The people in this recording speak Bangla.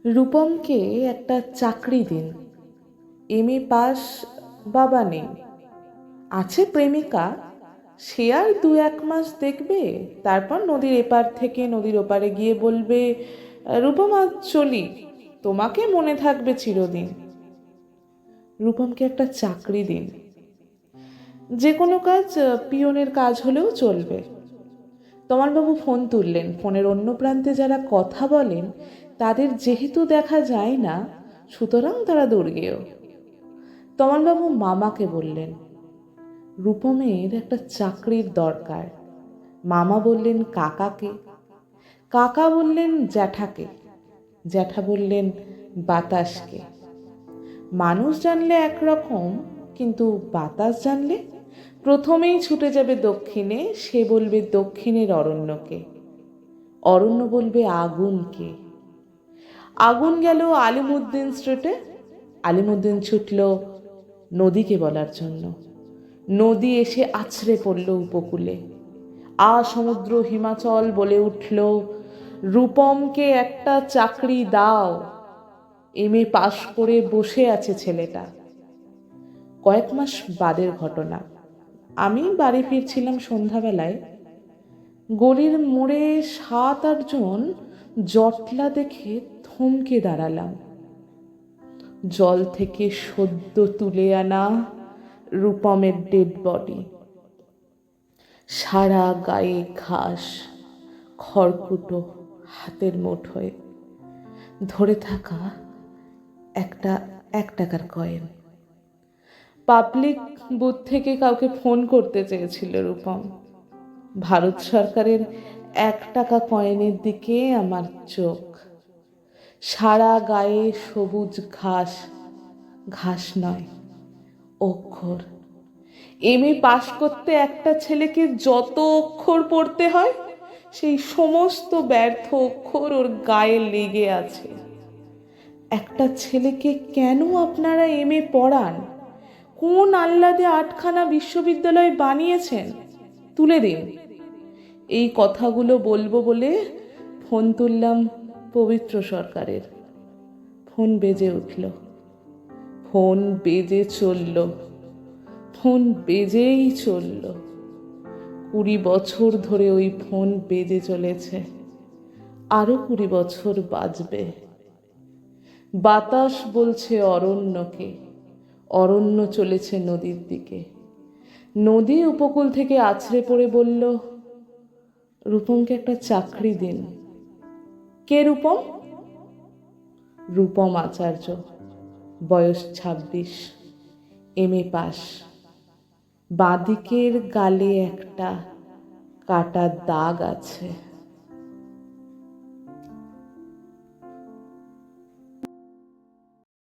রূপমকে একটা চাকরি দিন। এমএ পাস, বাবা নেই, আছে প্রেমিকা, সে আর 2-1 মাস দেখবে, তারপর নদীর এপার থেকে নদীর ওপারে গিয়ে বলবে, রূপম আজ চলি, তোমাকে মনে থাকবে চিরদিন। রূপমকে একটা চাকরি দিন, যে কোনো কাজ, পিয়নের কাজ হলেও চলবে। তমালবাবু ফোন তুললেন। ফোনের অন্য প্রান্তে যারা কথা বলেন তাদের যেহেতু দেখা যায় না, সুতরাং তারা দুর্গেয়। তমালবাবু মামাকে বললেন, রূপমের একটা চাকরির দরকার। মামা বললেন কাকাকে, কাকা বললেন জ্যাঠাকে, জ্যাঠা বললেন বাতাসকে। মানুষ জানলে একরকম, কিন্তু বাতাস জানলে প্রথমেই ছুটে যাবে দক্ষিণে। সে বলবে দক্ষিণের অরণ্যকে, অরণ্য বলবে আগুনকে। আগুন গেল আলিমুদ্দিন স্ট্রিটে, আলিমুদ্দিন ছুটল নদীকে বলার জন্য। নদী এসে আছড়ে পড়ল উপকূলে। সমুদ্র হিমাচল বলে উঠল, রূপমকে একটা চাকরি দাও। এমএ পাশ করে বসে আছে ছেলেটা। কয়েক মাস বাদের ঘটনা। আমি বাড়ি ফিরছিলাম সন্ধ্যাবেলায়। গলির মোড়ে 7-8 জন জটলা দেখে থমকে দাঁড়ালাম। জল থেকে সদ্য তুলে আনা রূপমের ডেড বডি। সারা গায়ে ঘাস, খড়কুটো হাতের মুঠোয়, ধরে থাকা একটা 1 টাকার কয়েন। পাবলিক বুথ থেকে কাউকে ফোন করতে চেয়েছিল রূপম। ভারত সরকারের 1 টাকা কয়েনের দিকে আমার চোখ। সারা গায়ে সবুজ ঘাস, ঘাস নয়, অক্ষর। এমএ পাশ করতে একটা ছেলেকে যত অক্ষর পড়তে হয়, সেই সমস্ত ব্যর্থ অক্ষর ওর গায়ে লেগে আছে। একটা ছেলেকে কেন আপনারা এমএ পড়ান? কোন আহ্লাদে 8খানা বিশ্ববিদ্যালয় বানিয়েছেন? তুলে দিন। এই কথাগুলো বলবো বলে ফোন তুললাম পবিত্র সরকারের। ফোন বেজে উঠল, ফোন বেজে চলল, ফোন বেজেই চলল। 20 বছর ধরে ওই ফোন বেজে চলেছে, আরো 20 বছর বাজবে। বাতাস বলছে অরণ্যকে, অরণ্য চলেছে নদীর দিকে। নদী উপকূল থেকে আছড়ে পড়ে বলল, রূপমকে একটা চাকরি দিন। কে রূপম? রূপম আচার্য, বয়স 26, এমএ পাস। বাঁদিকের গালে একটা কাটা দাগ আছে।